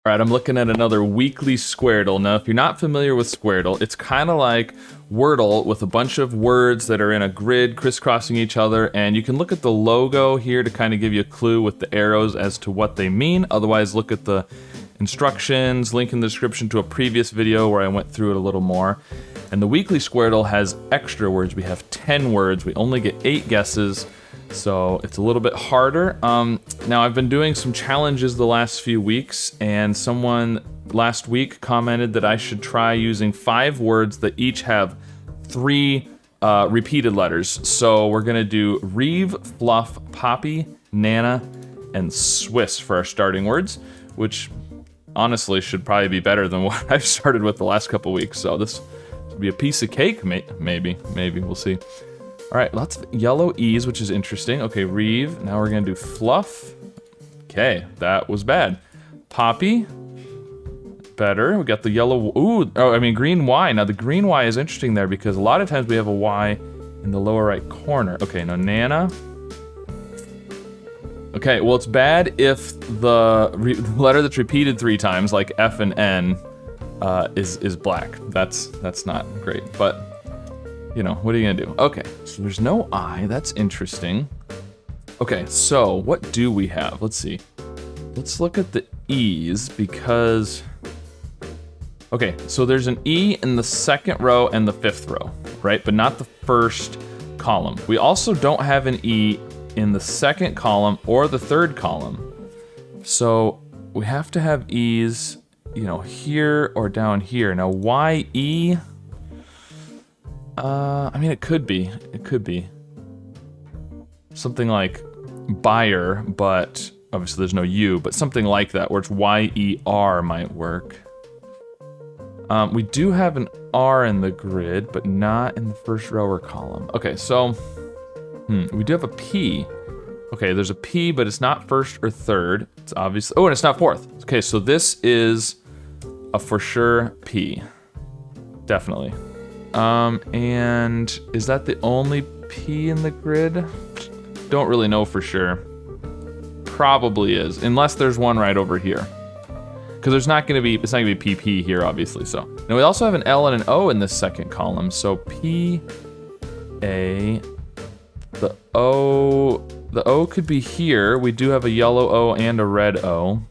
All right, I'm looking at another weekly Squardle. Now, if you're not familiar with Squardle, it's kind of like Wordle with a bunch of words that are in a grid crisscrossing each other, and you can look at the logo here to kind of give you a clue with the arrows as to what they mean. Otherwise, look at the instructions, link in the description to a previous video where I went through it a little more. And the weekly Squardle has extra words. We have 10 words. We only get 8 guesses. So it's a little bit harder. Now I've been doing some challenges the last few weeks, and someone last week commented that I should try using 5 words that each have 3 repeated letters. So we're gonna do Reeve, Fluff, Poppy, Nana, and Swiss for our starting words, which honestly should probably be better than what I've started with the last couple weeks. So this will be a piece of cake, maybe, we'll see. All right, lots of yellow E's, which is interesting. Okay, Reeve. Now we're gonna do Fluff. Okay, that was bad. Poppy. Better. We got the yellow. Green Y. Now the green Y is interesting there because a lot of times we have a Y in the lower right corner. Okay, now Nana. Okay, well it's bad if the letter that's repeated 3 times, like F and N, is black. That's not great, but. You know, what are you gonna do? Okay, so there's no I, that's interesting. Okay, so what do we have? Let's see. Let's look at the E's because... Okay, so there's an E in the 2nd row and the 5th row, right? But not the 1st column. We also don't have an E in the 2nd column or the 3rd column. So we have to have E's, you know, here or down here. Now, why E? I mean, it could be. Something like buyer, but obviously there's no U, but something like that, where it's Y-E-R might work. We do have an R in the grid, but not in the 1st row or column. Okay, so, we do have a P. Okay, there's a P, but it's not 1st or 3rd. It's obvious. Oh, and it's not 4th. Okay, so this is a for sure P. Definitely. And is that the only P in the grid? Don't really know for sure. Probably is, unless there's one right over here. Because it's not gonna be PP here, obviously, so. Now we also have an L and an O in this 2nd column, so P, A, the O could be here. We do have a yellow O and a red O.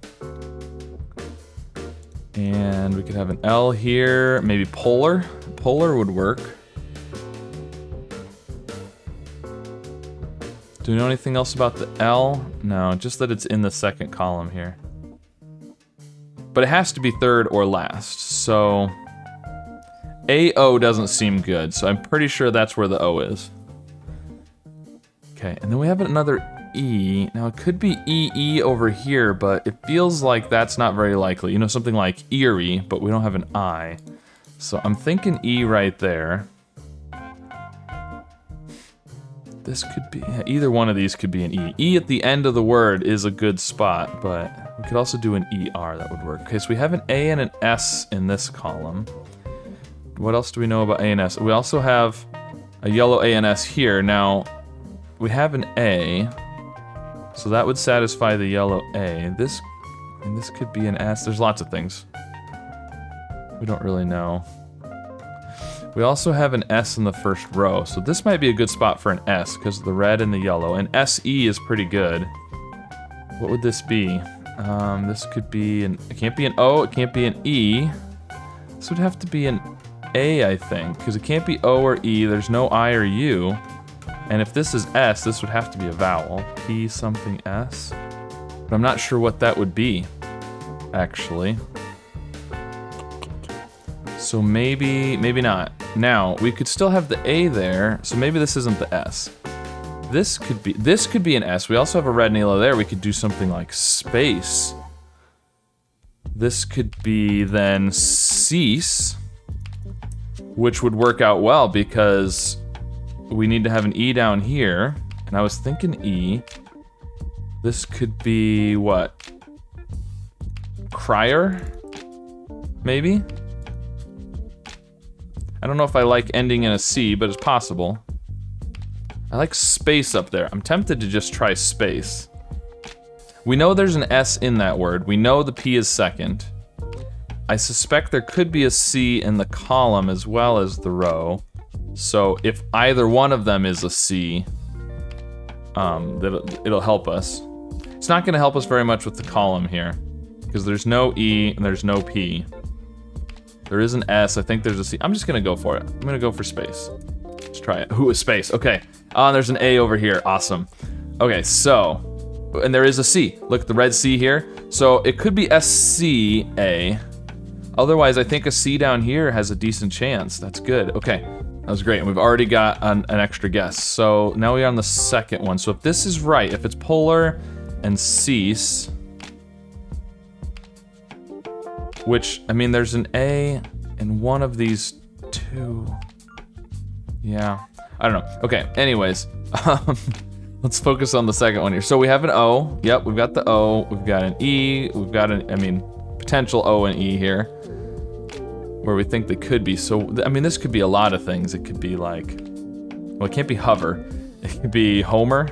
And we could have an L here, maybe polar. Polar would work. Do we know anything else about the L? No, just that it's in the 2nd column here. But it has to be 3rd or last, so... AO doesn't seem good, so I'm pretty sure that's where the O is. Okay, and then we have another E. Now it could be EE over here, but it feels like that's not very likely. You know, something like Erie, but we don't have an I. So I'm thinking E right there. This could be, either one of these could be an E. E at the end of the word is a good spot, but we could also do an ER, that would work. Okay, so we have an A and an S in this column. What else do we know about A and S? We also have a yellow A and S here. Now, we have an A, so that would satisfy the yellow A. This could be an S. There's lots of things. We don't really know. We also have an S in the 1st row, so this might be a good spot for an S because of the red and the yellow. And SE is pretty good. What would this be? This could be an. It can't be an O. It can't be an E. This would have to be an A, I think, because it can't be O or E. There's no I or U. And if this is S, this would have to be a vowel. P something S. But I'm not sure what that would be, actually. So maybe not. Now, we could still have the A there, so maybe this isn't the S. This could be an S. We also have a red and yellow there. We could do something like space. This could be then cease, which would work out well because we need to have an E down here, and I was thinking E. This could be what? Crier? Maybe? I don't know if I like ending in a C, but it's possible. I like space up there. I'm tempted to just try space. We know there's an S in that word. We know the P is second. I suspect there could be a C in the column as well as the row. So if either one of them is a C, it'll help us. It's not gonna help us very much with the column here, because there's no E and there's no P. There is an S, I think there's a C. I'm just gonna go for it. I'm gonna go for space. Let's try it. Ooh, a space, okay. There's an A over here, awesome. Okay, so, and there is a C. Look, the red C here. So it could be SCA. Otherwise, I think a C down here has a decent chance. That's good, okay. That was great, and we've already got an extra guess. So now we are on the second one. So if this is right, if it's polar and cease, which, I mean, there's an A in one of these two. Yeah, I don't know. Okay, anyways, let's focus on the second one here. So we have an O. Yep, we've got the O. We've got an E. We've got potential O and E here, where we think they could be. So, I mean, this could be a lot of things. It could be like, well, it can't be hover. It could be Homer.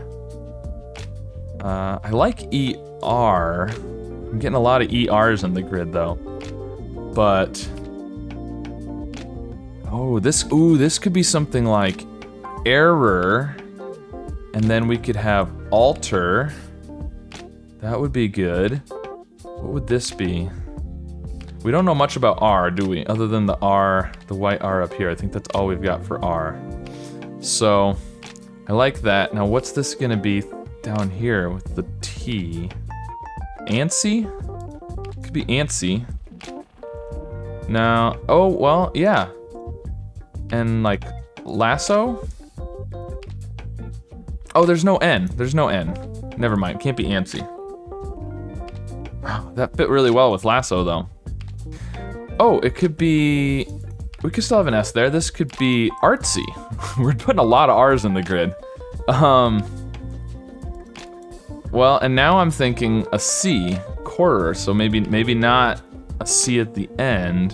I like ER. I'm getting a lot of ERs in the grid though. But, oh, this could be something like error. And then we could have alter. That would be good. What would this be? We don't know much about R, do we? Other than the R, the white R up here. I think that's all we've got for R. So, I like that. Now, what's this gonna be down here with the T? Antsy? Could be antsy. Now, oh, well, yeah. And like, lasso? Oh, there's no N. There's no N. Never mind, can't be antsy. Wow, that fit really well with lasso though. Oh, it could be, we could still have an S there. This could be artsy. We're putting a lot of R's in the grid. Well, and now I'm thinking a C, quarter, so maybe not a C at the end.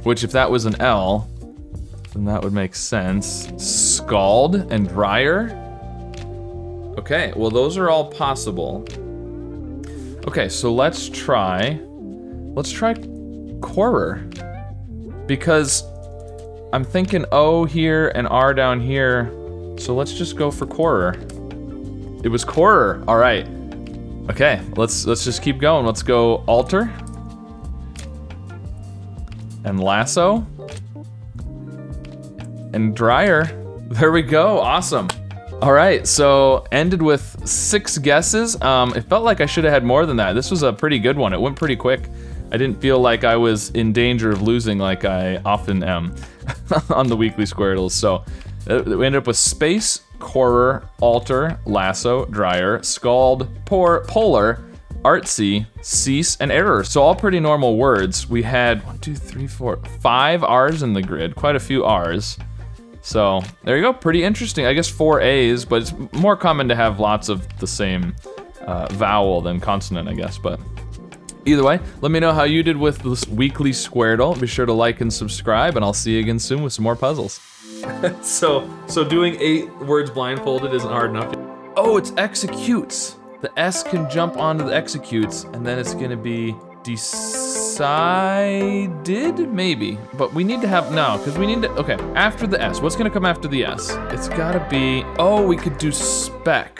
Which if that was an L, then that would make sense. Scald and dryer. Okay, well those are all possible. Okay, so let's try quarter. Because I'm thinking O here and R down here, so let's just go for quarter. It was quarter, all right. Okay, let's just keep going. Let's go alter. And lasso. And dryer. There we go, awesome. All right, so ended with 6 guesses. It felt like I should have had more than that. This was a pretty good one. It went pretty quick. I didn't feel like I was in danger of losing like I often am on the weekly Squirtles. So we ended up with space, quarter, alter, lasso, dryer, scald, polar, artsy, cease, and error. So all pretty normal words. We had 1, 2, 3, 4, 5 R's in the grid, quite a few R's. So there you go, pretty interesting. I guess 4 A's, but it's more common to have lots of the same vowel than consonant, I guess. But either way, let me know how you did with this weekly Squirtle. Be sure to like and subscribe, and I'll see you again soon with some more puzzles. So doing 8 words blindfolded isn't hard enough. Oh, it's executes. The S can jump onto the executes, and then it's gonna be decided, maybe. But we need to have, no, because we need to, okay, after the S, what's gonna come after the S? It's gotta be, oh, we could do spec.